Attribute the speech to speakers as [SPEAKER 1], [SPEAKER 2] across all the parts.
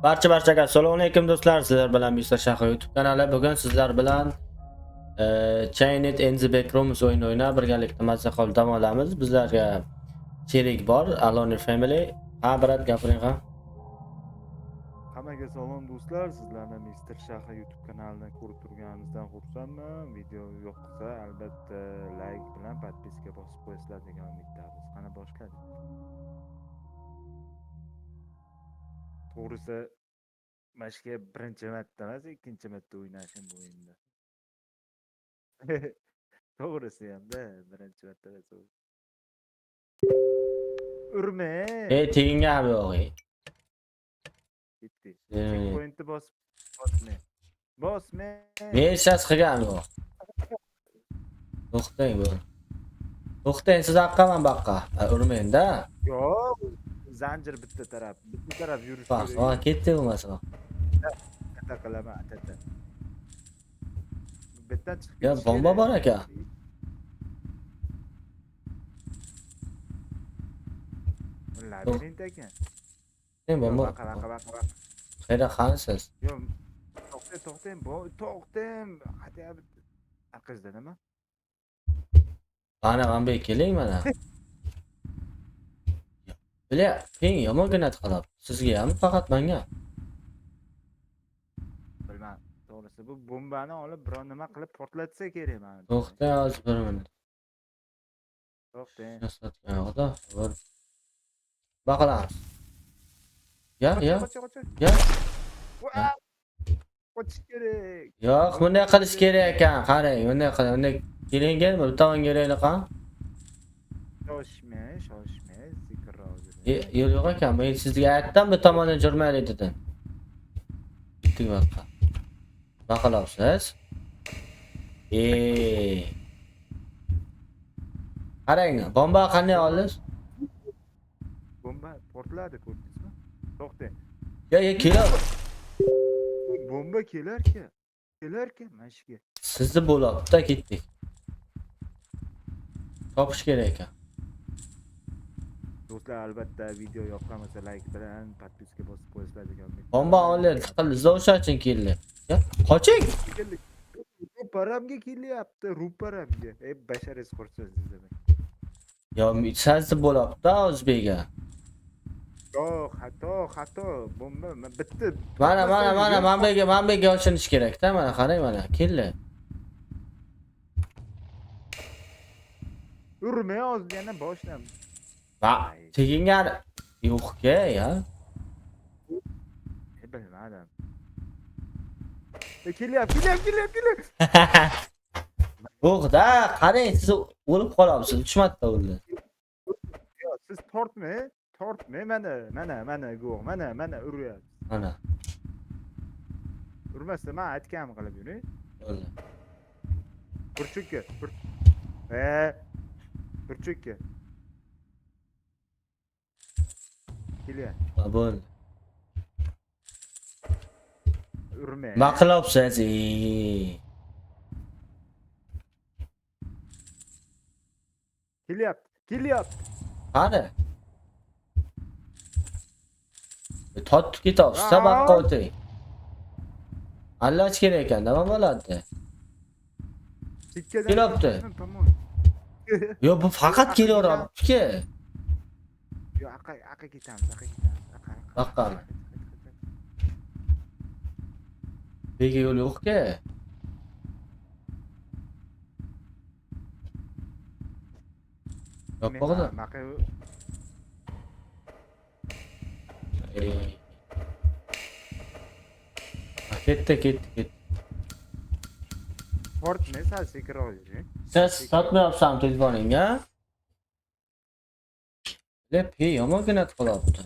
[SPEAKER 1] Barchaga assalomu alaykum do'stlar. Sizlar bilan Mr. Shaho YouTube kanali. Bugun sizlar bilan Chained in the Backrooms o'yin o'ynab birgalikda mazza qilib dam olamiz. Bizlarga sherik bor, Alone Family. Ha, brat, gapiring ha.
[SPEAKER 2] Hammaga salom do'stlar, sizlarni Mr. Shaha YouTube kanalidan ko'rib turganingizdan xursandman. Video yoqsa albatta like bilan podpiska bosib qo'yasizlar degan umiddamiz. Qani boshladik. To'g'risi mashga birinchi marta emas, ikkinchi marta o'ynashim bu o'yinda. To'g'risi hamda birinchi marta emas. Urma.
[SPEAKER 1] Teginga ham yo'q.
[SPEAKER 2] Bitti. Checkpointni bosma. Bosma.
[SPEAKER 1] Meshas qilgan yo'q. To'xtang bu. To'xtang, siz haqqaman baqqa. Urmang-da.
[SPEAKER 2] Yo'q, zanjir bitta taraf yurish
[SPEAKER 1] Baq, ha, ketdi bo'lmasa.
[SPEAKER 2] Ata qilaman, ata. Bittan chiqib
[SPEAKER 1] Ya, bomba bor ekan.
[SPEAKER 2] Labirint ekan.
[SPEAKER 1] Sen bomba.
[SPEAKER 2] Baqa.
[SPEAKER 1] Qayerda qansiz?
[SPEAKER 2] Yo'q, to'xtam. Aytyapti. Aqizda nima?
[SPEAKER 1] Mana bu keling mana. Bile, ping yomongina qilib. Sizga ham faqat menga.
[SPEAKER 2] Bilmadim. To'g'risi bu bombani olib biror nima qilib portlatsa kerak mana.
[SPEAKER 1] To'xta, hozir bir minut.
[SPEAKER 2] To'xtam.
[SPEAKER 1] Yasatgan yo'qda. Bir. Baqalamiz. Ya.
[SPEAKER 2] Qochish kerak.
[SPEAKER 1] Yo'q, bunday qilish kerak ekan. Qarang, bunday qilib, bunday kelingan bir tomonga yuraylik ha.
[SPEAKER 2] Shoshma, sekinroq.
[SPEAKER 1] Yo'q yo'q ekan. Men sizga aytdim bir tomondan jurmaylik dedim. Bitdik baqa. Baqalabsiz? Qarang, bomba qanday oldingiz?
[SPEAKER 2] Bomba portladi, ko'rdingizmi? To'xtang.
[SPEAKER 1] Ya, kelib.
[SPEAKER 2] Bomba kelarkan mashga.
[SPEAKER 1] Sizni bo'libdi, ketdik. Topish kerak ekan.
[SPEAKER 2] Do'stlar, albatta video yoqqan bo'lsa like bilan podpiska bosib qo'yasizlar degan umid.
[SPEAKER 1] Bomba olib, qildi, o'sha uchun keldi. Ya, qoching.
[SPEAKER 2] Ro'paramga kelyapti, ro'paramga. Bashar esqursiz demak.
[SPEAKER 1] Ya, sizni bo'libdi o'zbekga.
[SPEAKER 2] Yo'q, xato. Bomba bitta.
[SPEAKER 1] Mana, manbega ochinish kerak-da, mana qarang mana, keldi.
[SPEAKER 2] Urmay hozir yana boshlam.
[SPEAKER 1] Va, teginga yo'q-ku ya.
[SPEAKER 2] Bilmadim. Kelyapti.
[SPEAKER 1] Yo'q-da, qarang, siz o'lib qolyapsiz, 3 marta o'ldi.
[SPEAKER 2] Yo'q, siz tortma, mana, go'g, mana uryapsiz.
[SPEAKER 1] Mana.
[SPEAKER 2] Urmasdan men aytganim qilib yuring.
[SPEAKER 1] O'ldi.
[SPEAKER 2] Burchukka. Burchukka. Kelyapti.
[SPEAKER 1] Bo'ldi.
[SPEAKER 2] Urma.
[SPEAKER 1] Nima qilyapsiz?
[SPEAKER 2] Kelyapti.
[SPEAKER 1] Qani? Totib ketyapsiz, sabaqqa o'ting. Allash kerak ekan, nima bo'ladi? Kelyapti. Yo'q, bu faqat kelaveribdi-ku.
[SPEAKER 2] Yo'q, aqa ketamiz.
[SPEAKER 1] Baqqami. Bega yo'l yo'q-ku. Yo'q-ku. Ketdi.
[SPEAKER 2] Portma, sal sekinroq yuring.
[SPEAKER 1] Siz sotmayapsan telefoningga? Lep, yomongina qilyapti.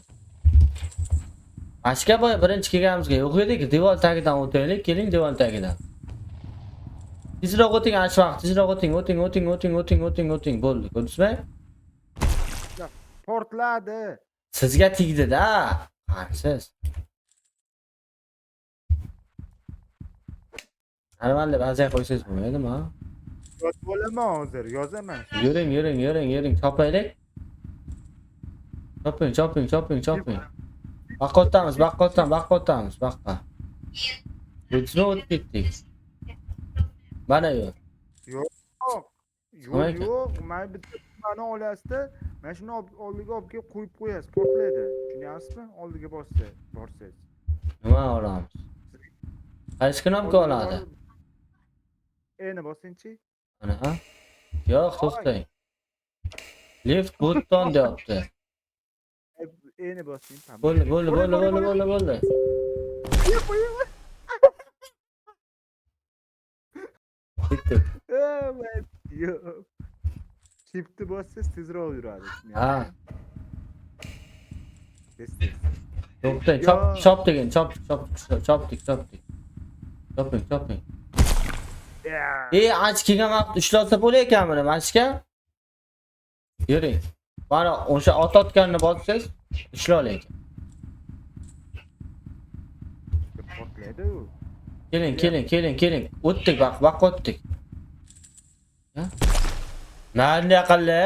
[SPEAKER 1] Mashka boy birinchi kelganimizga yo'q edik, devor tagidan o'taylik, keling devor tagidan. Tezroq o'ting, vaqt, tezroq o'ting, bo'ldi, ko'rdingizmi?
[SPEAKER 2] Portladi.
[SPEAKER 1] Sizga tegdi-da. Qarsiz. Albatta, ba'zan qo'ysangiz bo'lmaydimi?
[SPEAKER 2] Yozib olaman hozir, yozaman.
[SPEAKER 1] Yuring, topaylik. Choping. Baqqa o'tamiz, baqqa o'tamiz, baqqa. O'tishni o'tib ketdik. Mana yo'l.
[SPEAKER 2] Yo'q.
[SPEAKER 1] Nima
[SPEAKER 2] Yo'q,
[SPEAKER 1] ekan?
[SPEAKER 2] yo'q. Mana bitta mani olasizda, mana shuni oldiga olib kelib qo'yib qo'yasiz, portlaydi. Tushunyapsizmi? Oldiga borsangiz.
[SPEAKER 1] Nima olamiz? Qaysi knopka oladi?
[SPEAKER 2] Eni bosingchi.
[SPEAKER 1] Mana ha? Yo'q, to'xtang. Lift button deyapti.
[SPEAKER 2] Eni bosing, tamam.
[SPEAKER 1] Bo'ldi. Ketdik.
[SPEAKER 2] Yo'q. Shiftni bossangiz tezroq yuradi.
[SPEAKER 1] Ha,
[SPEAKER 2] Tez.
[SPEAKER 1] to'xtang. Chop degin, chopdik. Choping. Ancha kelgan vaqt ushlasa bo'lar ekanmi, mashka? Yuring. Mana o'sha otayotganini bossangiz ushla olaykan.
[SPEAKER 2] Portlaydi u.
[SPEAKER 1] Keling. O'tdik, baqqa o'tdik. Ha? Nanda qildi?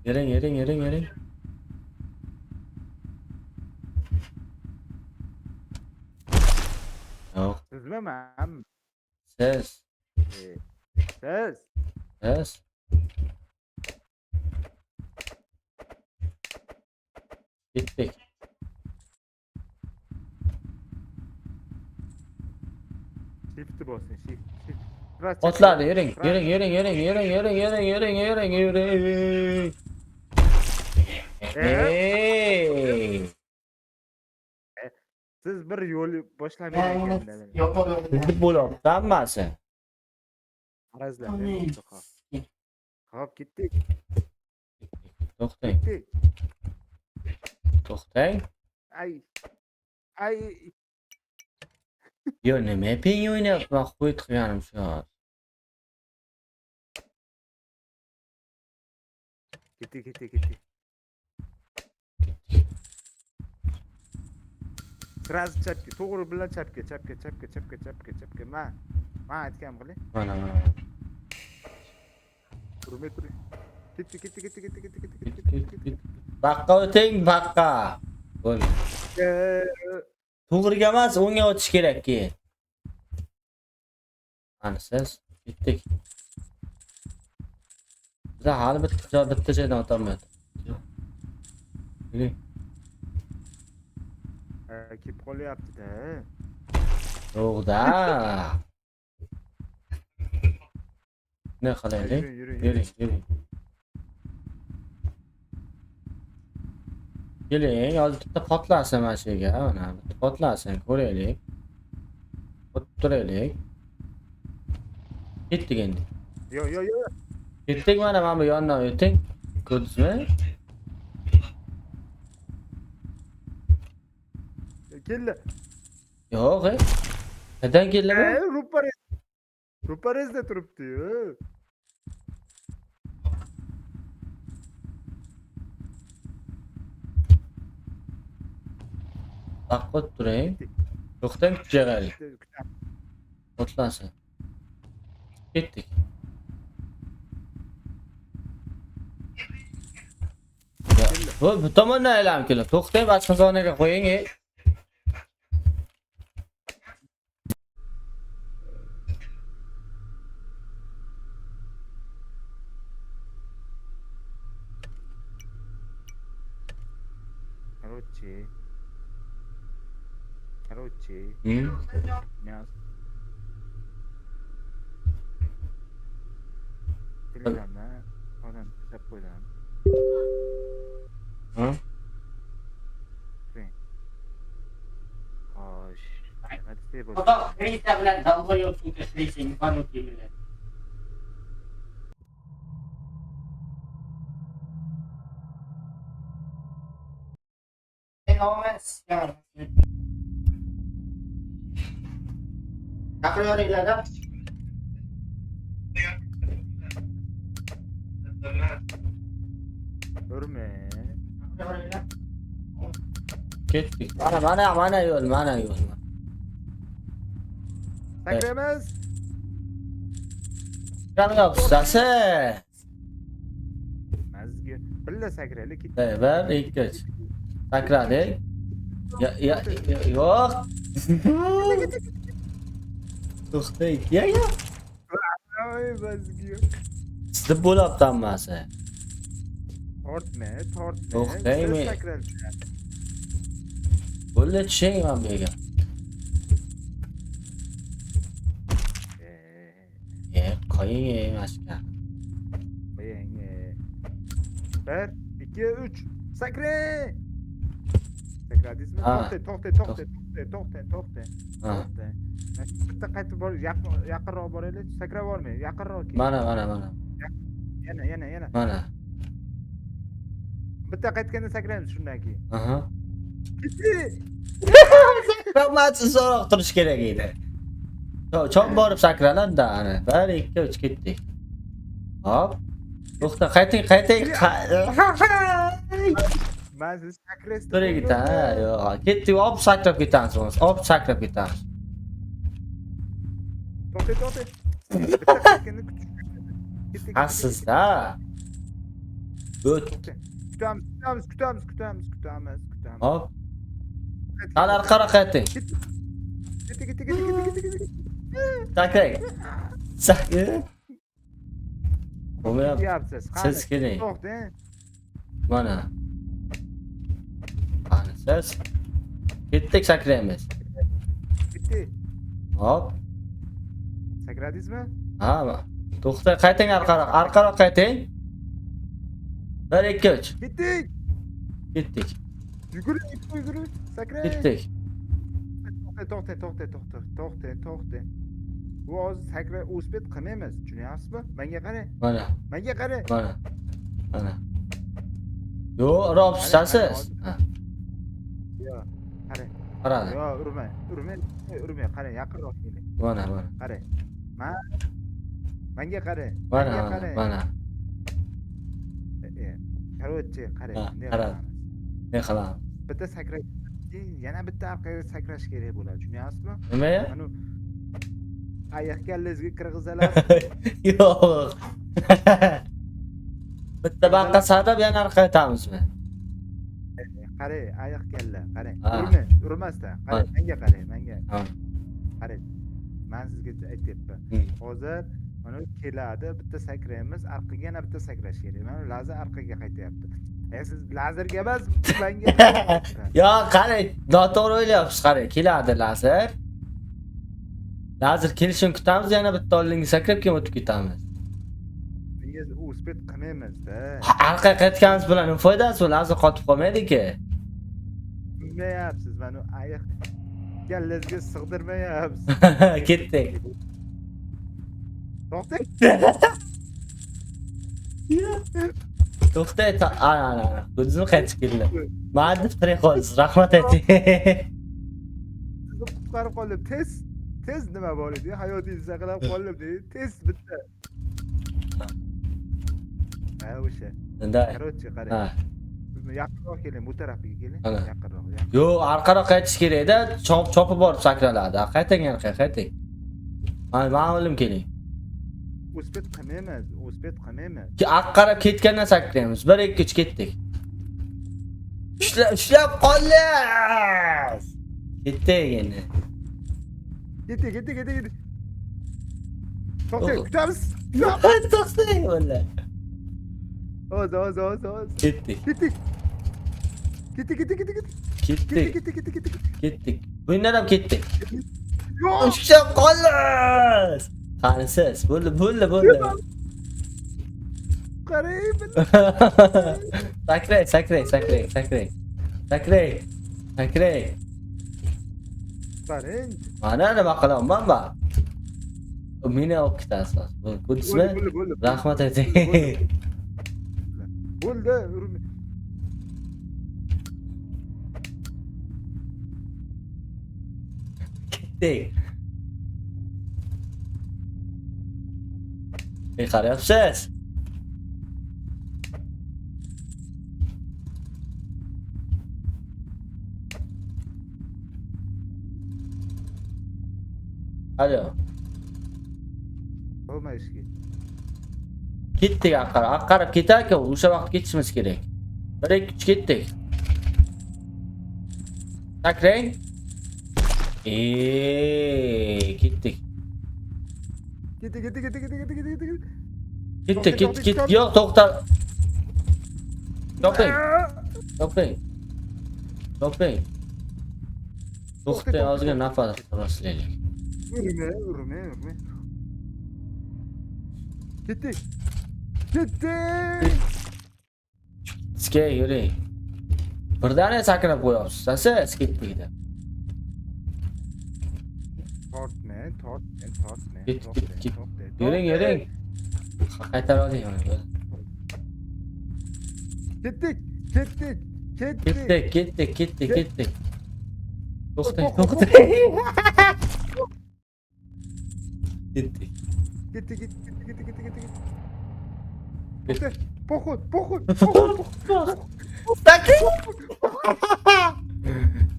[SPEAKER 1] Yuring. Yo'q,
[SPEAKER 2] Sizmi men?
[SPEAKER 1] siz.
[SPEAKER 2] Siz.
[SPEAKER 1] Ketdik.
[SPEAKER 2] Shiftni bosing, shift.
[SPEAKER 1] Otlarni yuring. Hey!
[SPEAKER 2] Siz bir yo'l boshlamayotganlar.
[SPEAKER 1] Nima bo'lyapti hammasi?
[SPEAKER 2] Arazlar. Hop, ketdik.
[SPEAKER 1] To'xtang.
[SPEAKER 2] Ay.
[SPEAKER 1] Yo, nima ping o'ynayapman, qo'yib qilganim shu.
[SPEAKER 2] Ketdik. Sraz chapga, to'g'ri bilan chapga. Men aytgan qiling.
[SPEAKER 1] Mana.
[SPEAKER 2] Turmay turing. Ketdi.
[SPEAKER 1] Baqqa o'ting, baqqa. Bo'ldi. To'g'riga emas, o'ngga o'tish kerak keyin. Mana siz ketdik. Biz hali bitta joydan o'tolmayapti. Keling.
[SPEAKER 2] Kelib qolyapti-da.
[SPEAKER 1] Yo'q-da. Ne qilaylik? Yuring. Keling, hozir bitta potlasin mana shu yerga, mana bitta potlasin, ko'raylik. O'tiraylik. Ketdik endi.
[SPEAKER 2] Yo'q.
[SPEAKER 1] Ketdik, mana bu yondan o'ting. Ko'rdingizmi?
[SPEAKER 2] Keldi.
[SPEAKER 1] Yo'q, Neden keldi?
[SPEAKER 2] Ruparezda turibdi-yu.
[SPEAKER 1] Baqqa turing. To'xtang, kuchaylik. O'tlasin. Ketdik. Bu tomondan aylanib keladi. To'xtang, boshqa zonaga qo'ying.
[SPEAKER 2] Короче. Мясо. Telefonda odam tashlab qo'ydim. Xo'sh. Nima desa bo'ladi?
[SPEAKER 3] Xudo krista bilan dalg'o yo'qsin tashlaysan, qanoti bilan. Chaqiraveringlar-da.
[SPEAKER 2] Urma.
[SPEAKER 1] Ketdik. Mana yo'l.
[SPEAKER 2] Sakraymiz.
[SPEAKER 1] Qanaqa ustasi?
[SPEAKER 2] Mazgi. Birla sakraylik.
[SPEAKER 1] 1 2 3 sakradik. Yo'q. To'xtang. Ya.
[SPEAKER 2] Ay bazgiyo.
[SPEAKER 1] Sizda bo'lyapti hammasi.
[SPEAKER 2] Tortma.
[SPEAKER 1] To'xtaymi?
[SPEAKER 2] Sakraylik.
[SPEAKER 1] Bo'ldi tushing men bu yerga. Qo'ying mashka.
[SPEAKER 2] Qo'ying. 1 2 3 sakray. Sakradingizmi?
[SPEAKER 1] Ha.
[SPEAKER 2] To'xta.
[SPEAKER 1] Ha.
[SPEAKER 2] Bitta qaytib bor, yaqinroq boraylik. Sakrab olmay, yaqinroq kel.
[SPEAKER 1] Mana.
[SPEAKER 2] Yana.
[SPEAKER 1] Mana.
[SPEAKER 2] Bitta qaytganda sakraymiz shundan keyin.
[SPEAKER 1] Aha.
[SPEAKER 2] Ketdi.
[SPEAKER 1] Rahmat so'roq turish kerak edi. Chop borib sakralar-da ana. 1 2 3 ketdik. Hop. To'xta, qayting.
[SPEAKER 2] Men siz sakraysiz.
[SPEAKER 1] To'g'ri gita. Yo'q, ketdik, olib sakrab ketamiz. Olib sakrab ketamiz.
[SPEAKER 2] To'xta. Bitta qaytganda kutish.
[SPEAKER 1] Hassizda. O't.
[SPEAKER 2] Kutamiz.
[SPEAKER 1] Hop. Sal orqaroq qayting.
[SPEAKER 2] Ketdi.
[SPEAKER 1] Sakrang. Bo'lmayapti.
[SPEAKER 2] Yapsiz.
[SPEAKER 1] Siz keling.
[SPEAKER 2] To'xta.
[SPEAKER 1] Mana. Ana siz. Ketdik sakraymiz.
[SPEAKER 2] Ketdi.
[SPEAKER 1] Hop.
[SPEAKER 2] Sakradingizmi?
[SPEAKER 1] Ha. To'xta, qayting orqaroq qayting. 1 2 3.
[SPEAKER 2] Ketdik.
[SPEAKER 1] Ketdik.
[SPEAKER 2] Yuguring. Sakray.
[SPEAKER 1] Ketdik.
[SPEAKER 2] To'xta. Bu hozir sakray o'spet qilmaymiz. Tushunyapsizmi? Menga qarang.
[SPEAKER 1] Mana. Mana. Yo'q, robsasiz. Ha,
[SPEAKER 2] Yo, qarang.
[SPEAKER 1] qaradi.
[SPEAKER 2] Yo, urmang. Qarang, yaqinroq keling.
[SPEAKER 1] Mana.
[SPEAKER 2] Qarang. Menga qarang.
[SPEAKER 1] Mana.
[SPEAKER 2] Короче, qarang.
[SPEAKER 1] Ha,
[SPEAKER 2] bunday
[SPEAKER 1] qaradi.
[SPEAKER 2] qilamiz.
[SPEAKER 1] Ne qilamiz?
[SPEAKER 2] Bitta sakrash, yana bitta orqaga sakrash kerak bo'ladi. Tushunyapsizmi?
[SPEAKER 1] Nima ya?
[SPEAKER 2] Mana oyoq kallangizga kirgizalasiz.
[SPEAKER 1] Yo'q. Bitta banqa sadab yana orqa qaytamizmi?
[SPEAKER 2] Qarang, oyoq kalla, qarang.
[SPEAKER 1] Ha.
[SPEAKER 2] Urmasdan.
[SPEAKER 1] Ha.
[SPEAKER 2] Qarang, menga qarang, menga.
[SPEAKER 1] Ha.
[SPEAKER 2] Qarang. Men sizga aytyapman. Hozir mana keladi, bitta sakraymiz, orqaga yana bitta sakrash kerak. Mana lazer orqaga qaytyapti. Siz lazerga emas, menga.
[SPEAKER 1] Yo, qarang, noto'g'ri o'ylayapsiz, qarang, keladi lazer. Lazer kelishini kutamiz, yana bitta oldinga sakrab keyin o'tib ketamiz.
[SPEAKER 2] Menga uspet qilmaymiz-da.
[SPEAKER 1] Orqa qaytganimiz bilan nima foydasi bor? Lazer qotib qolmaydi-ku.
[SPEAKER 2] Bilmayapsiz, mana oyoq kallangizga sig'dirmayapsiz.
[SPEAKER 1] Ketdik.
[SPEAKER 2] To'xtang.
[SPEAKER 1] To'xtay, ana. Ko'zingizni qaytib keldi. Ma'dib tirik qoldingiz. Rahmat ayting.
[SPEAKER 2] Sizni qutqarib qoldim. Tez nima bor edi? Hayotingizni saqlab qoldim dedi. Tez bitta. Ha, o'sha.
[SPEAKER 1] Unda.
[SPEAKER 2] Короче, qarang.
[SPEAKER 1] Ha.
[SPEAKER 2] Sizni yaqinroq keling, bu tarafga keling.
[SPEAKER 1] Ana.
[SPEAKER 2] Yaqinroq.
[SPEAKER 1] Yo'q, orqaroq qaytish kerak-da. Chopib borib sakraladi. Qayting, qayting. Mana o'lim keling.
[SPEAKER 2] Uspet qilmaymiz.
[SPEAKER 1] Qarab ketgandan sakraymiz. 1 2 3 ketdik. Ushlab qoldik. Ketdik endi.
[SPEAKER 2] Ketdi. To'xtang, kutamiz.
[SPEAKER 1] To'xtang valla.
[SPEAKER 2] Oz.
[SPEAKER 1] Ketdik. Ketdik. Bu yerdan ham ketdik.
[SPEAKER 2] Yo'q.
[SPEAKER 1] Ushlab qoldik. Qanisiz? Bo'ldi.
[SPEAKER 2] Qarang.
[SPEAKER 1] Sakrang.
[SPEAKER 2] Qarang.
[SPEAKER 1] Mana nima qilaman men? Meni olib ketasiz. Ko'rdingizmi?
[SPEAKER 2] Bo'ldi.
[SPEAKER 1] Rahmat ayting.
[SPEAKER 2] Bo'ldi, urma.
[SPEAKER 1] Ketdik. Qarayapsiz? Alo.
[SPEAKER 2] Bo'lmaydi.
[SPEAKER 1] Ketdik, qarab ketar-ku, o'sha vaqt ketishimiz kerak. Bir ikki uch ketdik. Sakrang. Ketdik. Ketdik. Yo'q, to'xta. Toping. To'xta, ozgina nafas olasizlar.
[SPEAKER 2] Urma. Ketdik.
[SPEAKER 1] Sizga yuring. Birdaniga sakrab qo'yapsiz. Siz ketdik.
[SPEAKER 2] Tortma.
[SPEAKER 1] Ket. Yuring. Qaytarib oling.
[SPEAKER 2] Ketdik.
[SPEAKER 1] Ketdik. To'xtang. Ketdik.
[SPEAKER 2] Поход.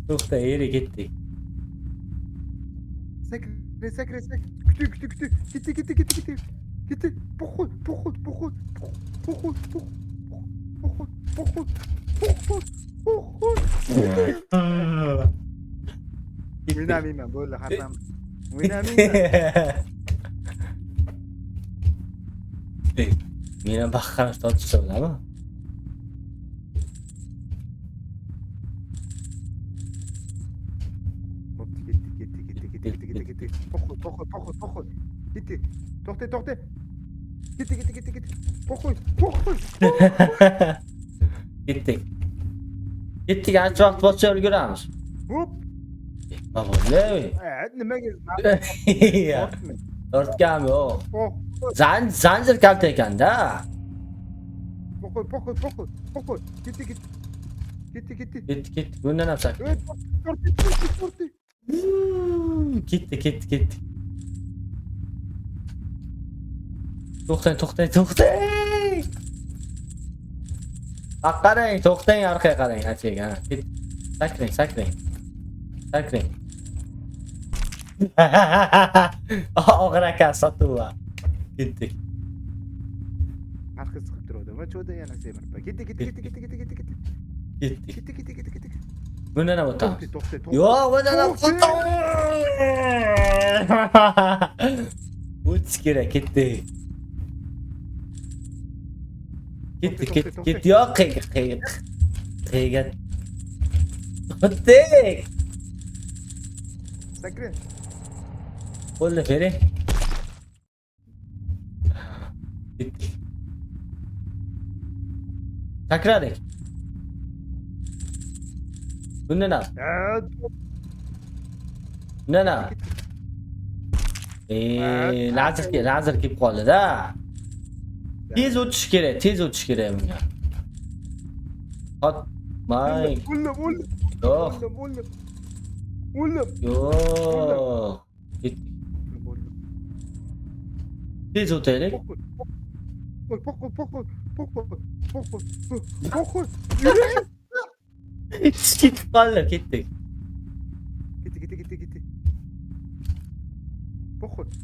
[SPEAKER 1] To'xta, yeri ketdik.
[SPEAKER 2] Sakra. Ketdik. Поход. O'ynamayman, bo'ldi, xatam.
[SPEAKER 1] Meni baqqani tortishsa bo'ladimi?
[SPEAKER 2] Ketdik. Поход. Ketdik. To'xta. Ketdik. Поход.
[SPEAKER 1] Ketdik, ancha vaqt bo'lsa ulguramiz.
[SPEAKER 2] Hop.
[SPEAKER 1] Baboley.
[SPEAKER 2] Nimaga?
[SPEAKER 1] Tortganmi o?
[SPEAKER 2] Pоход.
[SPEAKER 1] Zanjir kalta ekanda.
[SPEAKER 2] Поход. Ketdik.
[SPEAKER 1] Ketdik. Bundan ham sakra.
[SPEAKER 2] Tortdi.
[SPEAKER 1] Ketdik. To'xtang. Qarang, to'xtang, orqaga qarang, achiga. Sakring. Og'ir ekan sotuva. Ketdik.
[SPEAKER 2] Arqa chiqib turadi. Va cho'da yana semirpa. Ketdik.
[SPEAKER 1] Bundan ham o'tamiz.
[SPEAKER 2] To'xta.
[SPEAKER 1] Yo'q, bundan ham o'tish kerak, ketdik. Yo'q, qiyg'at. O'tdik.
[SPEAKER 2] Sakra.
[SPEAKER 1] Bo'ldi, bering. Sakradik. Bundan ham. Lazr kelib qoldi-da. Tez o'tish kerak bunga. Hotmay.
[SPEAKER 2] O'lim.
[SPEAKER 1] Yo'q. Ketdik. Tez o'taylik.
[SPEAKER 2] Поход.
[SPEAKER 1] Ketib qoldi, ketdik.
[SPEAKER 2] Ketdik. Поход.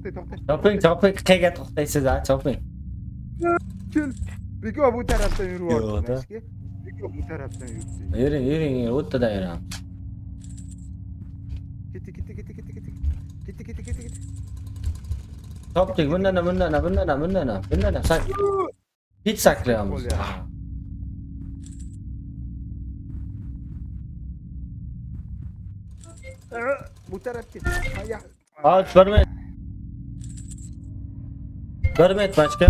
[SPEAKER 2] To'xta.
[SPEAKER 1] Choping, qayerga to'xtaysiz-a, choping.
[SPEAKER 2] Kel. Beko bu tarafdan yuryapti.
[SPEAKER 1] Yo'q-da.
[SPEAKER 2] Beko bu tarafdan yuribdi.
[SPEAKER 1] Yuring, o'tda yuramiz.
[SPEAKER 2] Ketdik.
[SPEAKER 1] Topdik, bundan ham. Hech sakrayamiz.
[SPEAKER 2] Bu tarafga.
[SPEAKER 1] Hop, bir met başka.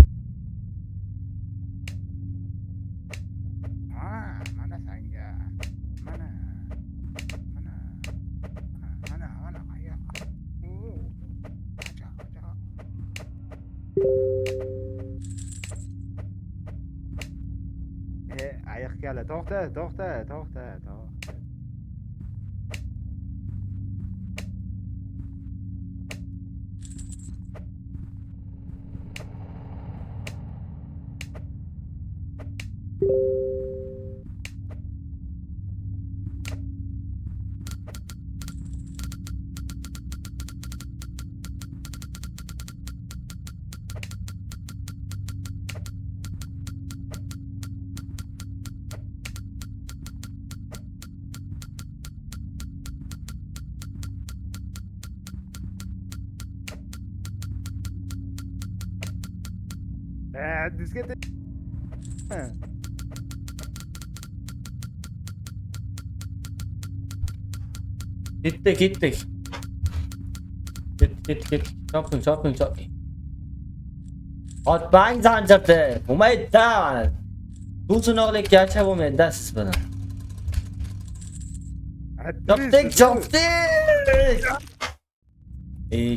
[SPEAKER 2] Mana sanga. Mana. Ayoq. Ayoq kala. To'xta. Diskete.
[SPEAKER 1] Gittik. Git. Choping. Otbang zanjirni. Bo'lmaydi-da mana. Tuzunoqlikka acha bo'lmaydi-da siz bilan. Chopdik.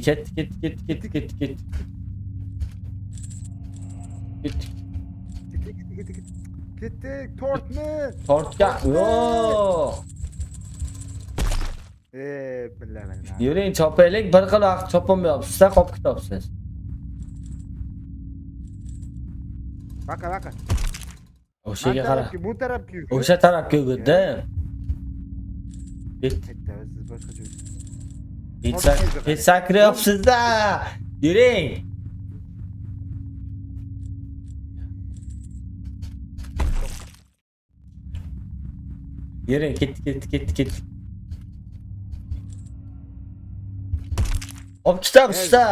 [SPEAKER 1] Ket.
[SPEAKER 2] Ketdik. Tortmi?
[SPEAKER 1] Tortga. Yo'q.
[SPEAKER 2] Bilaman.
[SPEAKER 1] Yuring chopaylik, bir xil vaqt chopolmayapsiz-da, qolib ketibsiz.
[SPEAKER 2] Baqa.
[SPEAKER 1] O'shaga qara.
[SPEAKER 2] Bu tarafga yur.
[SPEAKER 1] O'sha tarafga yugurdim.
[SPEAKER 2] Siz boshqa joyga.
[SPEAKER 1] Hech sakrayapsiz-da. Yuring. Yuring, ket. Olib chiqamiz-da.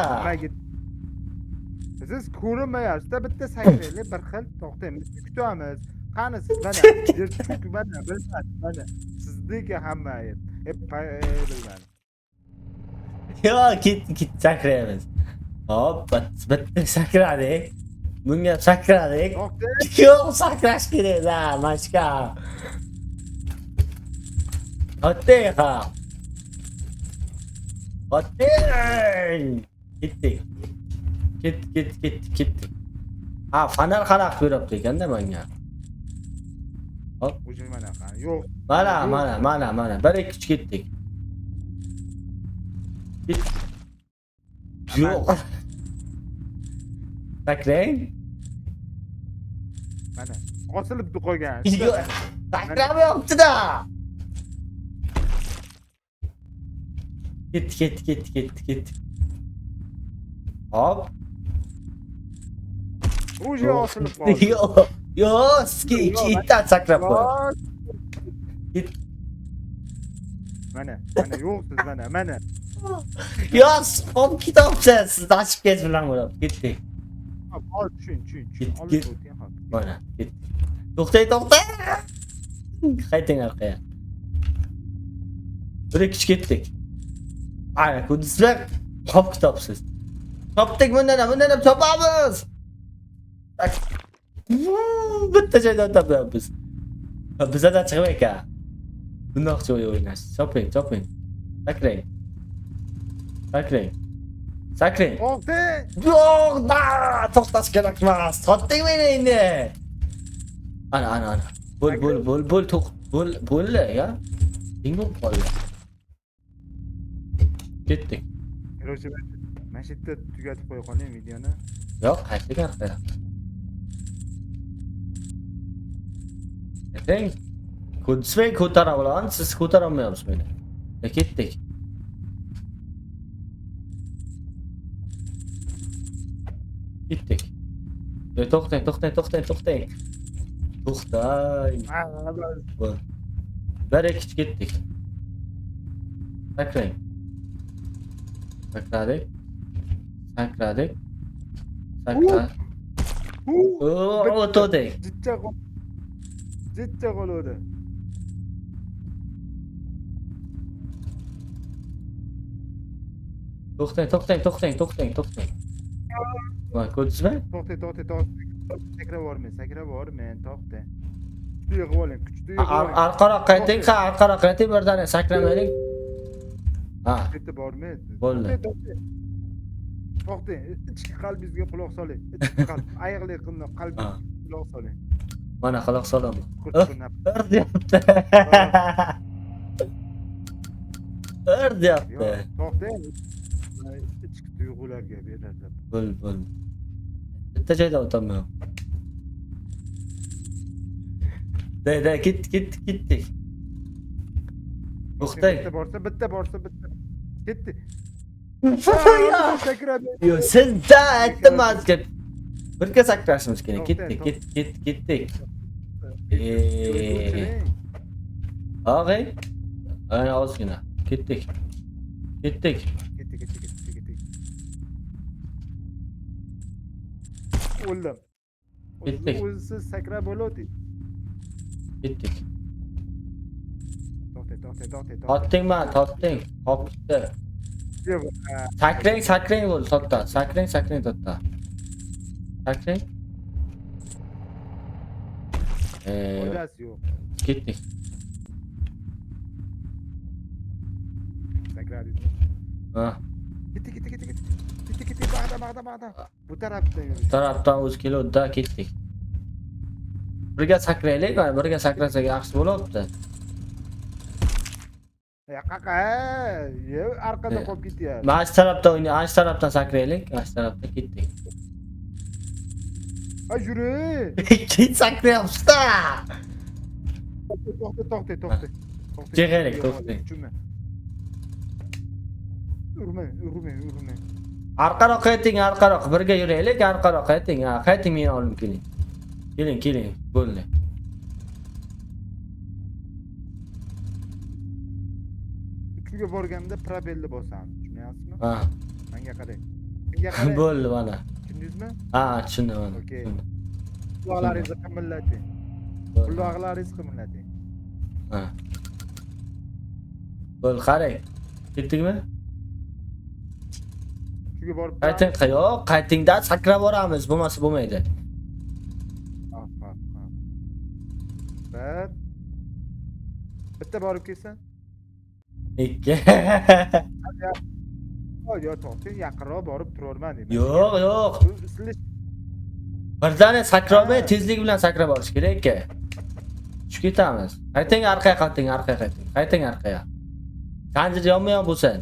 [SPEAKER 2] Siz ko'rinmayapsiz-da, bitta sakraylik, bir xil to'xtaymiz, kutamiz. Qani siz mana, mana bilmadi, mana. Sizniki hamma bilmadi.
[SPEAKER 1] Yo'q, ket sakraymiz. Hop, bitta sakradik. Bunga sakradik.
[SPEAKER 2] To'xtang.
[SPEAKER 1] Yo'q, sakrash kerak-da, mashka. Oteng. Ketdik. Ha, fanar qaraq beribdi ekanda menga. Hop,
[SPEAKER 2] O'sha mana qani. Yo'q.
[SPEAKER 1] mana. Bir ikki ketdik. Yo'q. Sakrang.
[SPEAKER 2] Mana osilib qolgan.
[SPEAKER 1] Yo'q. Sakramayapti-da. Ket. Hop.
[SPEAKER 2] O'sha osilib qoldi.
[SPEAKER 1] Yo'q, sizga ikkidan sakrab qo'y. Ket.
[SPEAKER 2] Mana yo'qsiz mana.
[SPEAKER 1] Yo'q, qolib ketibsiz. Siz ochib kez bilan bo'lib ketdik.
[SPEAKER 2] Hop, tushun.
[SPEAKER 1] Ket.
[SPEAKER 2] Olib o'ting, hop.
[SPEAKER 1] Mana, ketdik. To'xtang. Qayting orqaga. Bir ikki ketdik. Ana, ko'rdingizlar? Qolib ketibsiz. Topdik bundan ham topamiz. Bitta joydan topamiz. Bizdan chiqib ekan. Bundoq joy o'ynash. Choping. Sakrang.
[SPEAKER 2] To'xtang.
[SPEAKER 1] Yo'q, to'xtash kerak emas. Sotding meni endi. Ana. Bo'l, ya. Ding bo'lib qoldi. Ketdik.
[SPEAKER 2] Короче, mana shu yerda tugatib qo'ya qoling videoni.
[SPEAKER 1] Yo'q, qaytaga orqaga. Ketdik. Ko'rsang ko'tara olasiz, siz ko'tara olmayapsiz meni. Ketdik. To'xtang. To'xtang. Bir ikki ketdik. Sakrang. Sakradik. O'tdik.
[SPEAKER 2] Jitcha qoldi.
[SPEAKER 1] To'xtang. Voy, ko'rdingizmi?
[SPEAKER 2] To'xta. Sakrab bormen, to'xta. Kuchli qilib oling,
[SPEAKER 1] Arqaroq qayting, birdan sakramaylik. Ha,
[SPEAKER 2] Bitta bormen.
[SPEAKER 1] bo'ldi.
[SPEAKER 2] To'xta, ichki qalbingizga quloq soling. Ichki qalb, ayiqlik qilib qalbingizga quloq soling.
[SPEAKER 1] Mana quloq solaman.
[SPEAKER 2] To'xta.
[SPEAKER 1] Deyapti.
[SPEAKER 2] To'xta. Ichki tuyg'ularga beradi.
[SPEAKER 1] Bo'l. Bitta joyda o'taman. Ketdik. To'xtang.
[SPEAKER 2] Bitta borsa. Ketdi. Sakradi.
[SPEAKER 1] Yo, sizda aytdim gap. Birga sakrashimiz kerak. Ketdik. Og'ay. Ana ozgina. Ketdik.
[SPEAKER 2] O'ldim.
[SPEAKER 1] Ketdik.
[SPEAKER 2] O'zisiz sakrab bo'ladi.
[SPEAKER 1] Ketdik.
[SPEAKER 2] To'xta.
[SPEAKER 1] Totdingmi? Totding. Hop ketdi. Sakrang bo'l to'xta. Sakrang to'xta. Sakrang.
[SPEAKER 2] Foydasi yo'q.
[SPEAKER 1] Ketdik.
[SPEAKER 2] Sakradingmi?
[SPEAKER 1] Ha.
[SPEAKER 2] Ketdi. Bag'da. Bu tarafdan yurish.
[SPEAKER 1] Tarafdan o'z keluvdi-da, ketdik. Birga sakraylik, mana birga sakrasak yaxshi bo'lardi.
[SPEAKER 2] Qaqa, orqada qolib ketyapti.
[SPEAKER 1] Mana shu tarafdan o'ynay, ana shu tarafdan sakraylik, mana shu tarafdan ketdik.
[SPEAKER 2] Ha, yuri.
[SPEAKER 1] Ket sakrayapsiz-da.
[SPEAKER 2] To'xta.
[SPEAKER 1] Chegaylik, to'xta.
[SPEAKER 2] Urma.
[SPEAKER 1] Arqaroq qayting, birga yuraylik, arqaroq qayting. Ha, qayting meni olib keling. Keling, bo'ldi.
[SPEAKER 2] Uchiga borganda probelni bosamiz, tushunyapsizmi?
[SPEAKER 1] Ha,
[SPEAKER 2] Menga qarang.
[SPEAKER 1] bo'ldi mana.
[SPEAKER 2] Tushundingizmi?
[SPEAKER 1] Ha, tushundim mana.
[SPEAKER 2] Okey.
[SPEAKER 1] tushundim.
[SPEAKER 2] Quloqlaringizni qimirlating.
[SPEAKER 1] Bo'ldi.
[SPEAKER 2] Quloqlaringizni qimirlating.
[SPEAKER 1] Ha. Bo'ldi, qarang. Ketdikmi?
[SPEAKER 2] Uchiga borib
[SPEAKER 1] Qaytingda sakrab boramiz, bo'lmasa bo'lmaydi.
[SPEAKER 2] Ha. Bitta borib kelsan.
[SPEAKER 1] 2.
[SPEAKER 2] Yo, to'xta, yaqinroq borib turarman deyman.
[SPEAKER 1] Yo'q.
[SPEAKER 2] Sizlar
[SPEAKER 1] Birdaniga sakrolmay tezlik bilan sakrab borish kerak-ku. Tushib ketamiz. Qayting orqaga qayting. Qayting orqaga. Zanjir yonma-yon bo'lsin.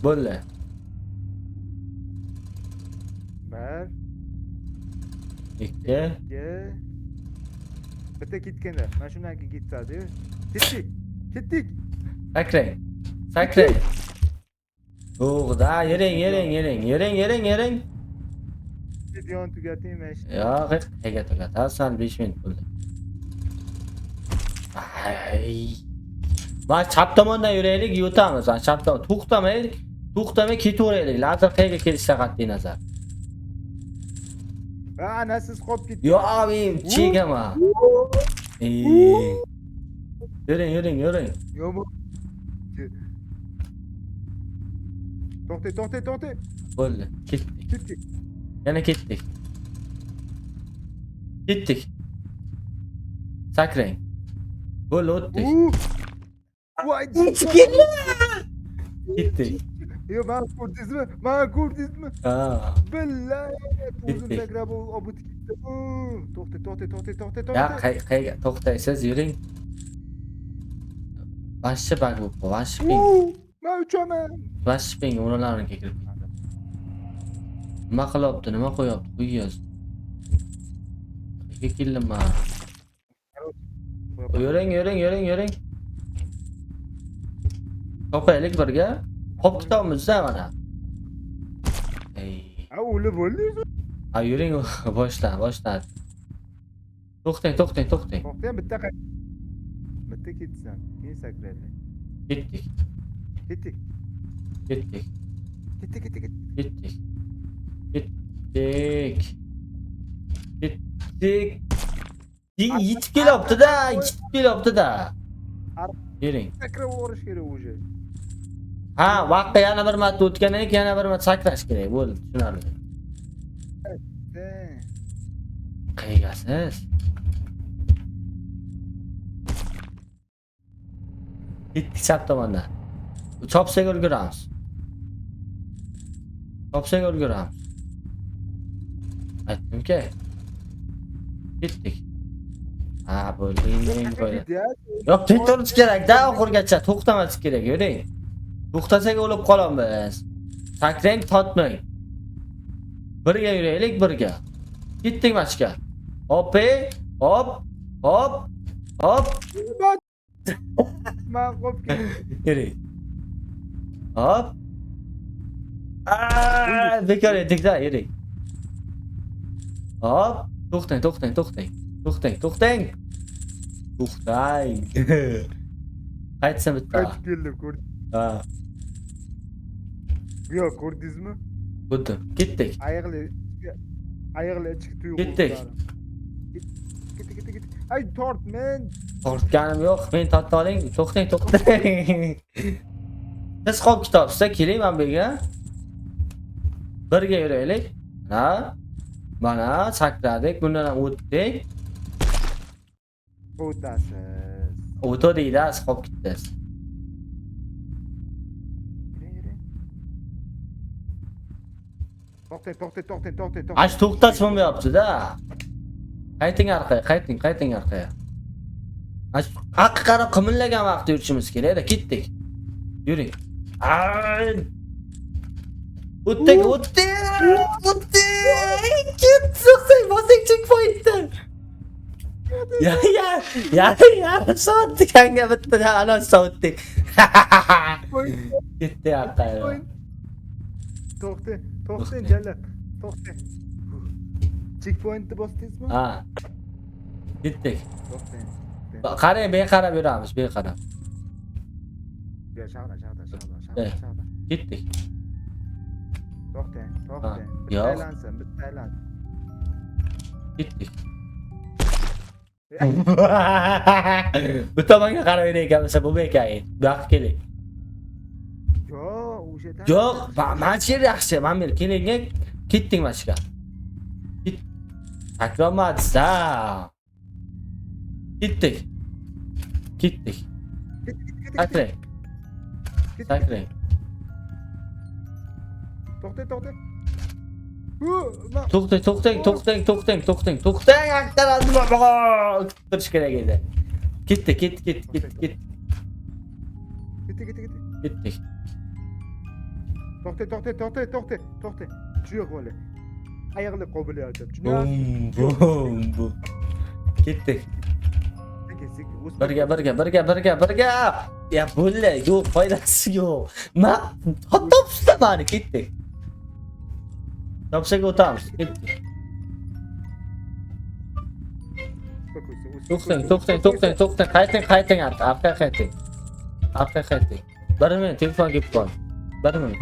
[SPEAKER 1] Bo'ldi.
[SPEAKER 2] bir,
[SPEAKER 1] 2.
[SPEAKER 2] 2. Bitta ketganda, mana shundan keyin ketadi-yu. Ketdik.
[SPEAKER 1] Sakrang. Yo'q-da, yering.
[SPEAKER 2] Videoni tugating, mana shu.
[SPEAKER 1] Yo'q, qayga tugatasiz, 5 minut bo'ldi. Mana chap tomondan yuraylik, yutamiz. Chap tomon to'xtamay ketaveraylik. Lazer qayga kelishsa qat'iy nazar.
[SPEAKER 2] Ana siz qolib ketdingiz.
[SPEAKER 1] Yo'q, men chegaman. Yuring.
[SPEAKER 2] Yo'q. To'xta.
[SPEAKER 1] Bo'ldi, ketdik. Yana ketdik. Sakrang. Bo'ldi, o'tdik.
[SPEAKER 2] Voy,
[SPEAKER 1] Ketdik.
[SPEAKER 2] yo, mana ko'rdingizmi?
[SPEAKER 1] Ha.
[SPEAKER 2] Billahi, o'zim
[SPEAKER 1] Ketdik.
[SPEAKER 2] sakrab obut ketdi. To'xta.
[SPEAKER 1] Ya, qayga to'xtaysiz, yuring. Vashchi bag bo'libdi, vashping.
[SPEAKER 2] Men uchaman.
[SPEAKER 1] Vashping o'rinlarini kirib. Nima qilyapti, nima qo'yapti? Qo'yyoz. Qayga keldim men? Yuring. Topaylik birga. Qop kitobimizda mana.
[SPEAKER 2] Ha, o'lib bo'ldingiz.
[SPEAKER 1] Ha, yuring, boshdan. To'xtang.
[SPEAKER 2] To'xta, bitta ketsan. Keyin sakraylik.
[SPEAKER 1] Ketdik.
[SPEAKER 2] Ketdik.
[SPEAKER 1] Yetib kelyapti-da. Yuring.
[SPEAKER 2] Sakrab o'rish kerak o'sha.
[SPEAKER 1] Ha, vaqtda yana bir marta o'tgandan keyin yana bir marta sakrash kerak. Bo'ldi, tushunarli. Qaygasiz. Ketdik chap tomondan. Chopsak ulguramiz. Aytdim-ku. Ketdik. Ha, bo'ldi. Yo'q, ketaverishimiz kerak-da, oxirgacha to'xtamaslik kerak, yuring. To'xtasak o'lib qolamiz. Sakrang, totmang. Birga yuraylik, birga. Ketdik mashqa. Hop.
[SPEAKER 2] Men qolib ketdim.
[SPEAKER 1] Yuring. Hop. Bekor etdik-da, yuring. Hop. To'xtang. Qaytsa bitta.
[SPEAKER 2] Qaytib keldim, ko'rdingiz.
[SPEAKER 1] Ha,
[SPEAKER 2] Yo'q, ko'rdingizmi?
[SPEAKER 1] o'tdi. Ketdik.
[SPEAKER 2] Ayiqli Ayıqlar ichki tuyg'u.
[SPEAKER 1] Ketdik.
[SPEAKER 2] Git. Ay tort men.
[SPEAKER 1] Tortganim yo'q. Men tortib oling. To'xtang. Siz qolib kitobsiz, keling men bu yerga. Birga yuraylik. Mana sakradik, bundan ham o'tdik.
[SPEAKER 2] O'tasiz.
[SPEAKER 1] O'tdikda, siz qolib ketdingiz.
[SPEAKER 2] To'xtang.
[SPEAKER 1] Ash to'xtash bo'lmayapti-da. Qayting orqaga. Ash haqqa qarab qimirlagan vaqtda yurishimiz kerak-da, ketdik. Yuring. O'tdik. Ketdik. Bosing checkpointdan. Ya, soatdik hanga bitta ana soatdik. Ketdik orqaga.
[SPEAKER 2] To'xtang jallat. To'xtang. Checkpointni bosdingizmi?
[SPEAKER 1] Ha. Ketdik.
[SPEAKER 2] To'xtang.
[SPEAKER 1] Qarang, beqarab yuramiz, beqarab.
[SPEAKER 2] Shag'da.
[SPEAKER 1] Ketdik.
[SPEAKER 2] To'xtang.
[SPEAKER 1] Yo'q.
[SPEAKER 2] Bitta aylansin.
[SPEAKER 1] Ketdik. Bu tomonga qarab yurayotganmiz, bu bekayi. Bu yoqqa keling.
[SPEAKER 2] Yo'q, o'sha
[SPEAKER 1] Yo'q, mana shu yer yaxshi. Mana bu kelinga ketdik mana shu yerga. Takrormadiz-da. Ketdik. Sakrang. To'xtang. Turish kerak edi. Ketdik.
[SPEAKER 2] Ketdik. To'xtang. Shu yo'q bo'la. Ayaqlar qo'bilyapti.
[SPEAKER 1] Bum. Ketdik. Birga. Ya bo'la, yo'q, foydasi yo'q. Topsa mani ketdik. Topsaga o'tamiz. Ketdik. To'xtang. Qayting. Orqaga qayting. 1 minut telefon kelib qoldi. 1 minut.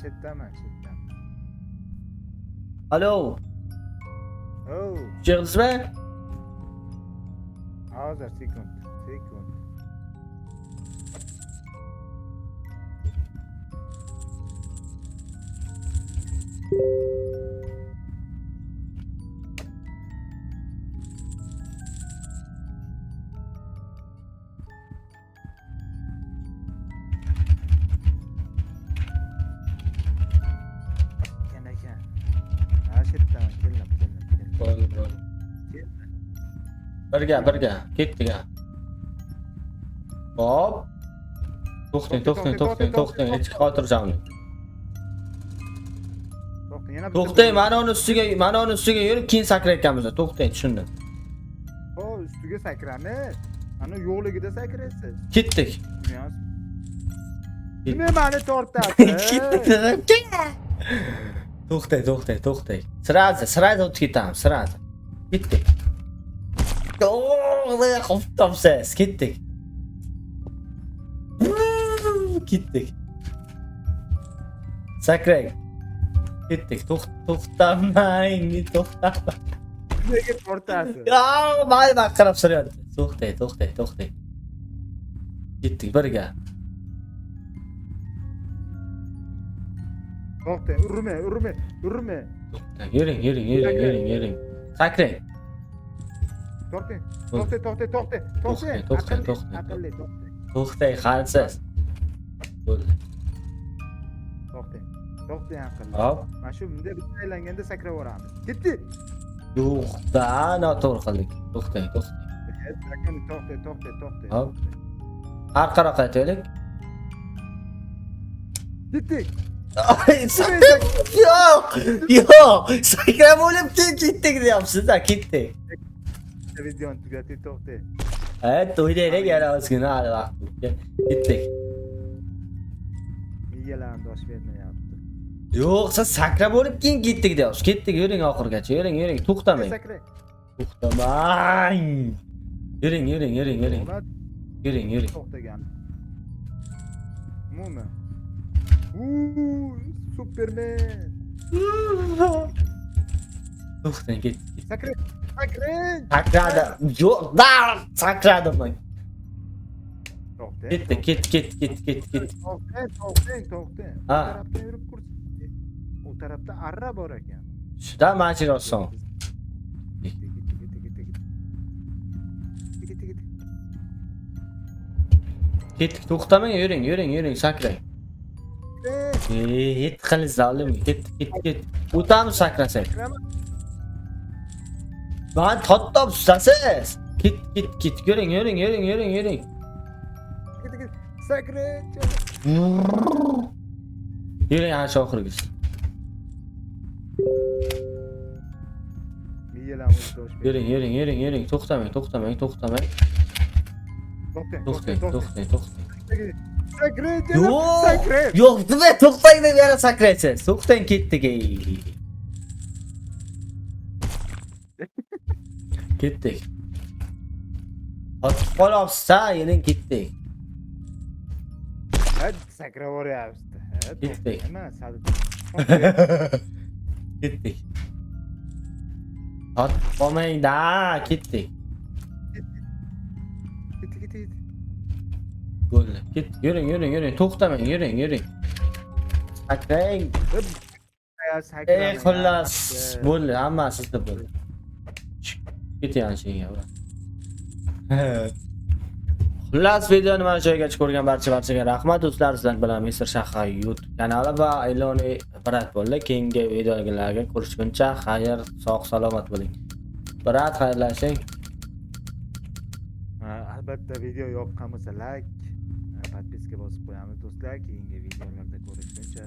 [SPEAKER 2] Shetdaman.
[SPEAKER 1] Alo,
[SPEAKER 2] Oh,
[SPEAKER 1] chiqdingizmi?
[SPEAKER 2] hozir sekund. Ekan. Ha, shetdaman, keldim.
[SPEAKER 1] Bo'ldi. Birga ketdik ha. Hop. To'xtang, hech xotirjamlik.
[SPEAKER 2] To'xtang, yana
[SPEAKER 1] To'xtang, mana uni ustiga yurib, keyin sakrayotganmiz. To'xtang, tushundim.
[SPEAKER 2] Ustiga sakramiz. Ana yo'qligida sakraysiz.
[SPEAKER 1] Ketdik.
[SPEAKER 2] Nima mani tortasiz?
[SPEAKER 1] To'xtang. Sirazi o'tib ketamiz, sirazi. Ketdik. Xudoga qo'yib topsiz. Ketdik. Ketdik. Sakrang. Ketdik. To'xtamang, to'xtamang.
[SPEAKER 2] Nega tortasiz?
[SPEAKER 1] Ya, mayli qarab so'rayapti. To'xtang. Ketdik birga.
[SPEAKER 2] To'xtang, urma.
[SPEAKER 1] To'xtang. Yuring. Sakrang.
[SPEAKER 2] To'xtang.
[SPEAKER 1] To'xtang.
[SPEAKER 2] Aqlli,
[SPEAKER 1] To'xtang, qarsiz. Bo'ldi.
[SPEAKER 2] To'xtang aqlli.
[SPEAKER 1] Hop.
[SPEAKER 2] Mana shu bunday biz aylanganda sakrab yuboramiz. Ketdi.
[SPEAKER 1] To'xta, noto'g'ri qildik. To'xtang.
[SPEAKER 2] To'xtang.
[SPEAKER 1] Hop. Orqaroq qaytaylik.
[SPEAKER 2] Ketdik.
[SPEAKER 1] Yo'q, sakrab bo'lib ketdik deyapsiz-da, ketdik.
[SPEAKER 2] Videoni tugatib to'xtang.
[SPEAKER 1] To'ydaylik yana ozgina hali vaqt bo'lgan. Ketdik.
[SPEAKER 2] Miyalarim dosh bermayapti.
[SPEAKER 1] Yo'q, siz sakrab bo'lib keyin ketdik deyapsiz. Ketdik, yuring oxirigacha. Yuring, to'xtamang.
[SPEAKER 2] Sakrang.
[SPEAKER 1] To'xtamang. Yuring. Yuring.
[SPEAKER 2] To'xtagan. Umuman. Superman.
[SPEAKER 1] To'xtang, ket.
[SPEAKER 2] Sakrang.
[SPEAKER 1] Sakradim. Yo'q, da sakradim men.
[SPEAKER 2] To'xtang.
[SPEAKER 1] Ket.
[SPEAKER 2] To'xtang.
[SPEAKER 1] Ha.
[SPEAKER 2] Bu tarafdan yurib ko'rsin. U tarafda arra bor ekan.
[SPEAKER 1] Shunda mashina olsam. Ketdik, to'xtamang, yuring, sakrang. Yet qilish zolim. Ket. O'tamiz sakrasak. Ben tattam susasiz. Ket. Yuring.
[SPEAKER 2] Sakrang.
[SPEAKER 1] Yuring ana shu oxirigacha.
[SPEAKER 2] Miyalarimiz dosh berdi.
[SPEAKER 1] Yuring. To'xtamang.
[SPEAKER 2] To'xtang. Sakrang.
[SPEAKER 1] Yo'q, nima to'xtang deb yana sakraysiz. To'xtang, ketdik. Ketdik. Otib qolyapsiz, yening ketdik.
[SPEAKER 2] Hadi sakrab yuboryapsiz.
[SPEAKER 1] Ketdik.
[SPEAKER 2] Emas, hadi.
[SPEAKER 1] Ketdik. Otib qolmang-da, ketdik.
[SPEAKER 2] Ketdi.
[SPEAKER 1] Bo'ldi. Yuring. To'xtamang, yuring. Sakrang. Xullas, bo'ldi, hammasi sizda bo'ldi. Ketyapman shunga. Xullas, videoni mana shu yergacha ko'rgan barchaga rahmat. Do'stlar, sizlar bilan Mr. Shahar YouTube kanali va Iloni Brat bo'ldi. Keyingi videolarga ko'rishguncha xayr, sog' salomat bo'ling. Brat, xayrlashing.
[SPEAKER 2] Albatta video yoqqan bo'lsa like, podpiska bosib qo'yamiz do'stlar. Keyingi videolarda ko'rishguncha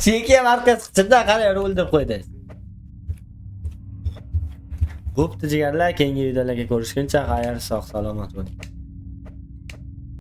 [SPEAKER 1] Cheki markaz chiqdi, qarang, o'ldirib qo'ydi. Bo'pti jigarlar, keyingi videolarga ko'rishguncha xayr, sog' salomat bo'ling.